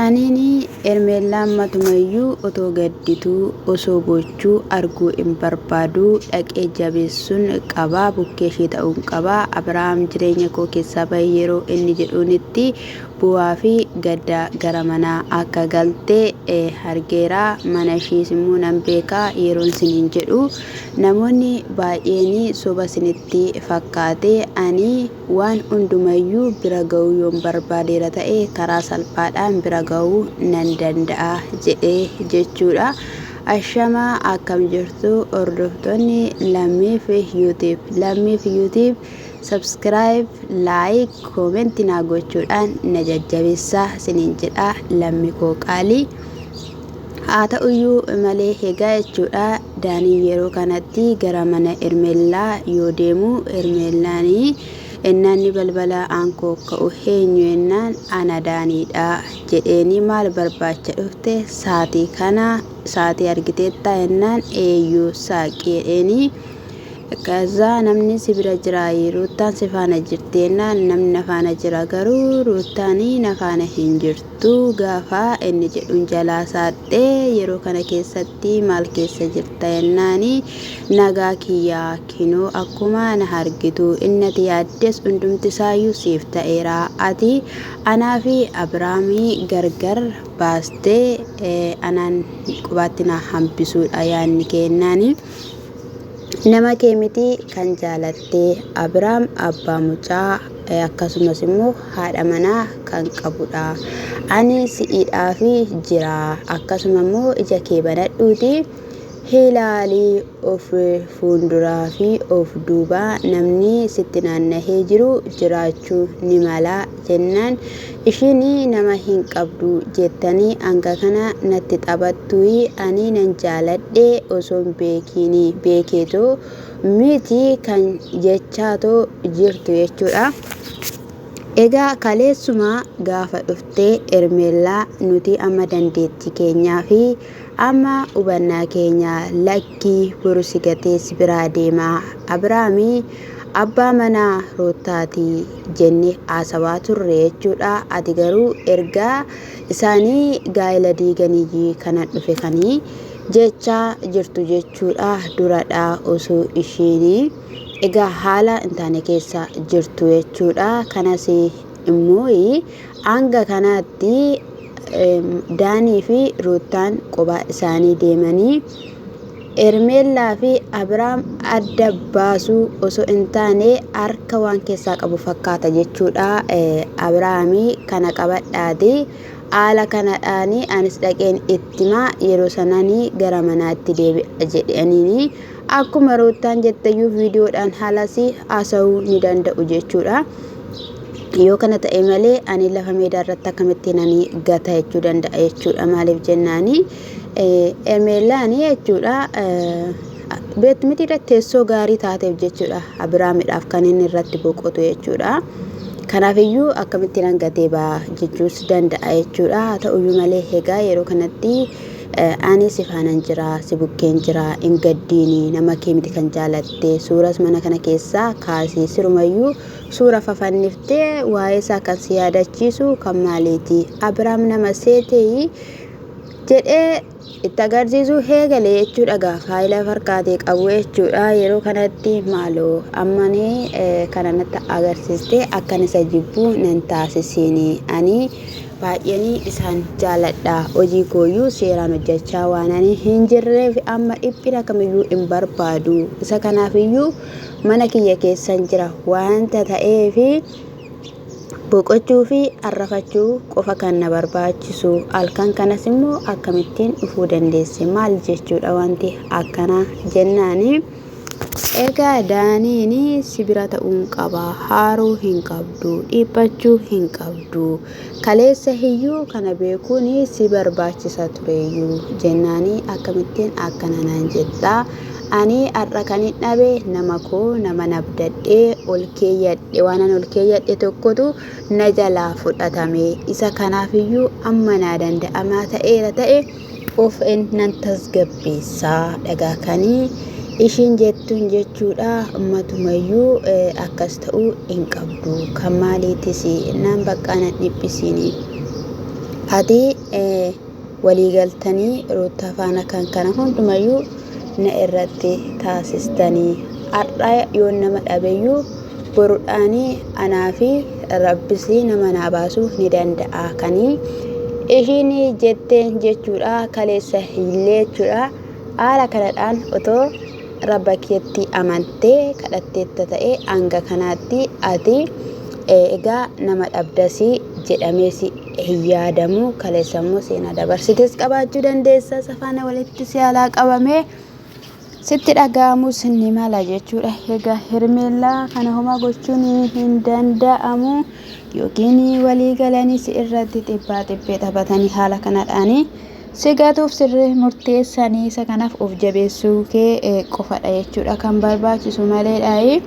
Anini Ermeellaan matumayyuu otoo gaddituu osoo gochuu arguu hin barbaadu dhaqee jabeessuun qabaa bukkee ishee ta'uun qabaa. Abrahaam jireenya koo keessaa bahee yeroo inni jedhuunitti bu'aa fi gadda gara manaa akka galtee argeera. Mana ishees immoo nan beekaa yeroon isiniin jedhu namoonni baay'een soba isinitti fakkaate ani waan hundumayyuu bira ga'uu yoon barbaadeera ta'e karaa salphaadhaan bira ga'uu nan danda'a jedhee jechuudha. Ashama akkam jirtu hordoftoonni Lammiif YouTube subscribe, like, comment naa gochuudhaan na jajjabeessaa isiniin jedha lammi koo qaalii. Haa ta'uyyuu malee egaa jechuudha Daanii yeroo kanatti gara mana Ermeellaa yoo deemu Ermeellaanii ennaanni balbala aankoo ka'u eenyu ennaan ana Daaniidha jedheeni maal barbaacha dhufte saatii argiteetta ennaan eeyyuu saaqii jedheeni. Kaza namni si bira jira Ruutaan si faana jirteenaan namni na faana jira garuu Ruutaanii na faana hin jirtu gaafa inni jedhuun jalaa saaxee yeroo kana keessatti maal keessa jirta jennaani nagaa kiyyaa kinoo akkuma na argitu innati yaaddes hundumti isaayyuu siif ta'eera ati anaa fi Abrahaamii gargar baastee anaan qubaatti na hambisuudha yaanni kennaani. Nama kee miti kan jaalattee Abrahaam abbaa mucaa akkasumas immoo haadha manaa kan qabudha. Ani si'idhaa fi jira akkasuma immoo ija kee banadhuuti hilaalii of fuulduraa fi of duubaa namni sitti naannahee jiru jiraachuu ni mala jennaan. Ishiin nama hin qabdu jettanii hanga kana natti taphattuyi ani nan jaaladhe osoo hin beekeetoo miti kan jechaatoo jirtu jechuudha. Egaa kaleessuma gaafa dhuftee Ermeellaa nuti amma dandeettii keenyaa fi amma hubannaa keenya lakkii burusi gatee si biraa deemaa Abrahaamii abbaa manaa Ruutaatii jennee haasawaa turre jechuudha. Ati garuu ergaa isaanii gaa'ela diiganiyyii kana dhufe kanii jechaa jirtu jechuudha duradhaa osoo ishiin egaa haala hin taane keessa jirtu jechuudha. Kanas immoo hanga kanaatti Daanii fi Ruutaan kophaa isaanii deemanii Ermeellaa fi Abrahaam adda baasuu osoo hin taane harka waan keessaa qabu fakkaata jechuudha. Abrahaamii kana qabadhaati haala kanadhaani anis dhaqeen ittimaa yeroo sananii gara manaatti deebi'a jedhaniini akkuma Ruutaan jetteyyuu viidiyoodhaan haalas haasa'uu ni danda'u jechuudha. Yoo kana ta'e malee ani lafa meedaa irratti akkamittiin ani gata jechuu danda'a jechuudha. Maaliif jennaani Ermeellaanii jechuudha beektu miti irratti teessoo gaarii taateef jechuudha Abrahaamidhaaf kan inni irratti boqotu jechuudha. Kanaafiyyuu akkamittiin hangatee baa jechuus danda'a jechuudha. Haa ta'uyyuu malee egaa yeroo kanatti ani si faanan jira si bukkeen jira hin gaddiini nama kee miti kan jaalatte suuras mana kana keessaa kaasii sirumayyuu suura fafanniftee waa'ee isaa kan si yaadachiisu kan maaliiti Abrahaam nama seetee jedhee itti agarsiisu heegalee jechuudha. Gaafa faayila farkaatee qabu jechuudha. Yeroo kanatti maaloo ammanii kana natti agarsiiste akkan isa jibbuu nan taasisiini ani baay'anii isaan jaaladha hojii kooyyuu seeraan hojjechaa waan ani hin jirreef amma dhiphina kamiyyuu hin barbaadu. Isa kanaafiyyuu mana kiyya keessan jira waanta ta'eef boqochuu fi arrafachuu qofa kan na barbaachisu. Halkan kanas immoo akkamittiin dhufuu dandeesse maal jechuudha wanti akkana jennaani. Egaa Daaniin si bira ta'uun qaba haaruu hin qabdu dhiphachuu hin qabdu kaleessa hiyyuu kana beekuun si barbaachisa tureyyuu jennaani akkamittiin akkana naan jettaa. Ani har'a kan hin dhabe nama koo nama nabdadhee ol keeyyadhe waan an ol keeyyadhe tokkotu na jalaa fudhatame. Isa kanaafiyyu amma naa danda'amaa ta'eera ta'e of nan tasgabbeessaa dhagaa kanii ishiin jettuun jechuudha. Ummatumayyuu akkas ta'uu hin qabdu kan maaliitis nan bakka nan dhiphisiini ati walii galtanii Ruutaa faana kan kana hundumayyuu na irratti taasistanii har'a yoo nama dhabeyyuu boruudhaanii anaa fi rabbisi nama naa baasuu ni danda'a kanii ishiin jetteen jechuudha kaleessa illee jechuudha haala kanadhaan otoo rabba keetti amantee kadhatteetta ta'e hanga kanaatti ati egaa nama dhabdasii jedhameesi yaadamu kaleessammoo seenaa dabarsites qabaachuu dandeessa safaana walitti siyaalaa qabamee sitti dhaga'amus ni mala jechuudha. Egaa Hermeellaa kana homa gochuun hin danda'amu yookiin walii galanii si irratti xibbaa xibbee taphatanii haala kanadhaanii sigatuuf sirrii murteessanii isa kanaaf of jabeessuu kee qofadha jechuudha kan barbaachisu maleedhaayi.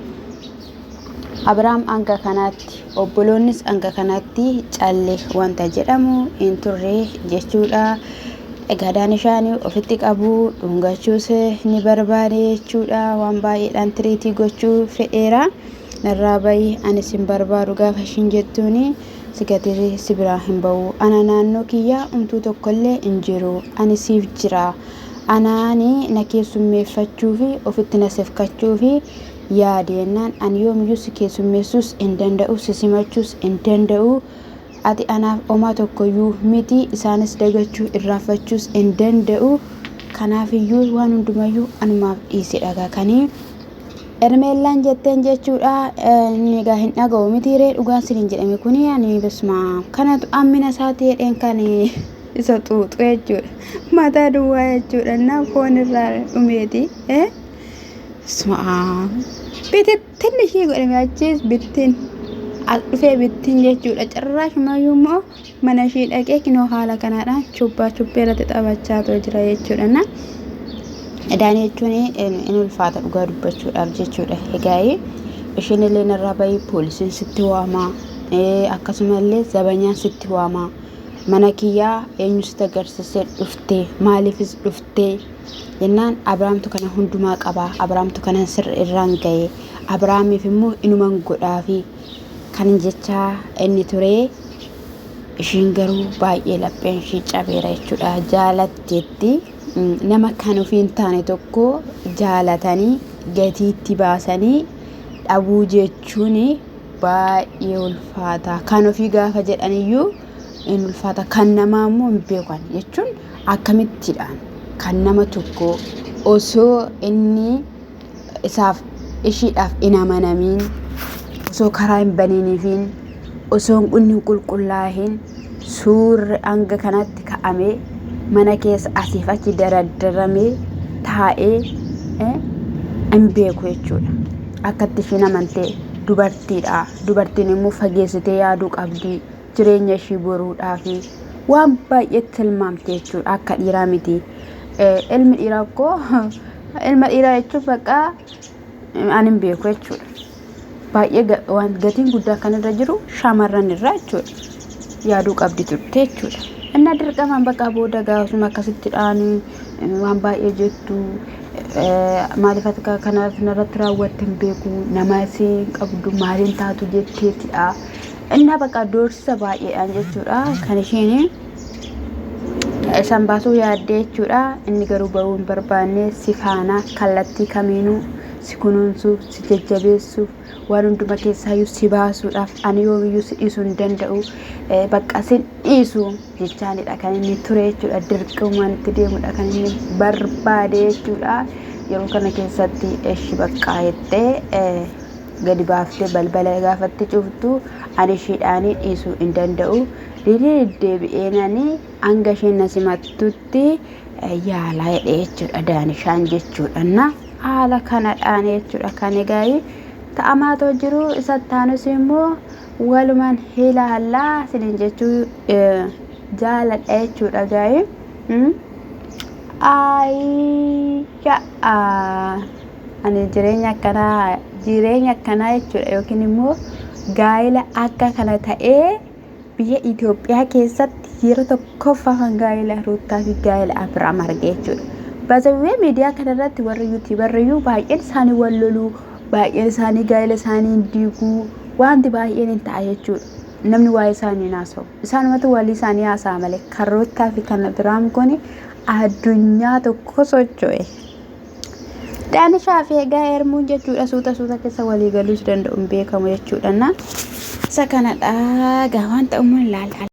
Abrahaam hanga kanaatti obboloonnis hanga kanaatti calle wanta jedhamu hin turre jechuudha. Egaa Daanishaanii ofitti qabu dhungachuus ni barbaade jechuudha waan baay'eedhaan tiriitii gochuu fedheera narraa bayi ani sin barbaadu gaafa ishiin jettuuni sigatee si biraa hin ba'u ana naannoo kiyyaa umtuu tokkollee hin jiru ani siif jira anaani na keessummeeffachuu fi ofitti na sefkachuu fi yaadennaan ani yoomiyyuu si keessummeessuus hin danda'u si simachuus hin danda'u ati anaaf oma tokkoyyuu miti isaanis dagachuu irraafachuus hin danda'u kanaafiyyuu waan hundumayyuu anumaaf dhiisi dhagaakanii Hermeellaan jetteen jechuudha egaa hin dhaga'u mitiiree dhugaan siniin jedhame kuni ani bismaa kanatu ammina isaati jedheen kan isa xuuxu jechuudha mataa duwwaa jechuudha na foon irraa dhumeeti bismaa bitittiin ishii godhame achiis bittiin dhufee bittiin jechuudha carraashumayyuu immoo mana ishii dhaqee kinoo haala kanaadhaan chubbee irratti taphachaa jira jechuudha na Daanii jechuun in ulfaata dhugaa dubbachuudhaaf jechuudha egaa ishiin illee narraa bayii poolisiin sitti waamaa akkasumallee zabanyaan sitti waamaa mana kiyyaa eenyu sitti agarsiisee dhuftee maaliifis dhuftee jennaan Abrahaamtu kana hundumaa qabaa Abrahaamtu kana sirra irraan ga'ee Abrahaamiif immoo inuman godhaafi kan jecha inni ture ishiin garuu baay'ee lapheen ishii cabeera jechuudha jaalatteetti nama kan ofii hin taane tokko jaalatanii gatiitti baasanii dhabuu jechuun baay'ee ulfaata kan ofii gaafa jedhaniyyuu in ulfaata kan namaa immoo hin beekan jechuun akkamittidhaan kan nama tokko osoo inni isaaf ishiidhaaf hin amanamiin osoo karaa hin baniiniifiin osoo hin qulqullaa'in suurri hanga kanatti ka'amee mana keessa asiif achi daraddaramee taa'ee hin beeku jechuudha akkatti ishiin amantee dubartiidha dubartiin immoo fageessitee yaaduu qabdi jireenya ishii boruudhaafi waan baay'eetti tilmaamte jechuudha akka dhiiraa miti ilmi dhiiraa koo ilma dhiiraa jechuun bakka ani hin beeku jechuudha baay'ee waan gatiin guddaa kan irra jiru shamarran irraa jechuudha yaaduu qabdi turte jechuudha inna dirqamaan bakka booda gaafuma akkasitti dhaanii waan baay'ee jettu maaliif akka kanaaf narratti raawwatte hin beeku nama si qabdu maaliin taatu jetteetidha inna bakka doorsisa baay'eedhaan jechuudha kan ishiin isaan baasuu yaaddee jechuudha inni garuu bahuu hin barbaanne si faana kallattii kamiinuu si kunuunsuuf si jajjabeessuuf waan hunduma keessaayyuu si baasuudhaaf ani yoomiyyuu si dhiisuu hin danda'u bakka sin dhiisu jechaanidha kan inni ture jechuudha dirqamaan itti deemudha kan inni barbaade jechuudha yeroo kana keessatti eshi bakka jettee gadi baaftee balbala gaafatti cuftu ani ishiidhaanii dhiisuu hin danda'u deebi'eenani hanga isheen na simattutti yaalaa jedhee jechuudha Daanishaan jechuudha na haala kanadhaan jechuudha kan egaa ta'amaatoo jiru isa taanus immoo walumaan ilaallaa sinin jechuu jaaladha jechuudha gaa'e ani jireenya akkanaa jechuudha yookiin immoo gaa'ela akka kana ta'ee biyya Itoophiyaa keessatti yeroo tokkoffaa kan gaa'ela Ruutaa fi gaa'ela Abrahaam argee jechuudha. Baasawwee miidiyaa kanarratti warri yuutuubarriyyuu baay'een isaanii wal loluu baay'een isaanii gaa'ela isaanii diiguu wanti baay'een hin ta'a jechuudha. namni waa'ee isaanii naasa'u isaanumatu walii isaanii haasa'a malee karroottaa fi kan biraam kun addunyaa tokko socho'e. Daanishaa fi egaa Ermuun jechuudha suuta keessa walii galuus danda'uun beekamu jechuudha. Isa kanadha gaawwan ta'uun ilaala.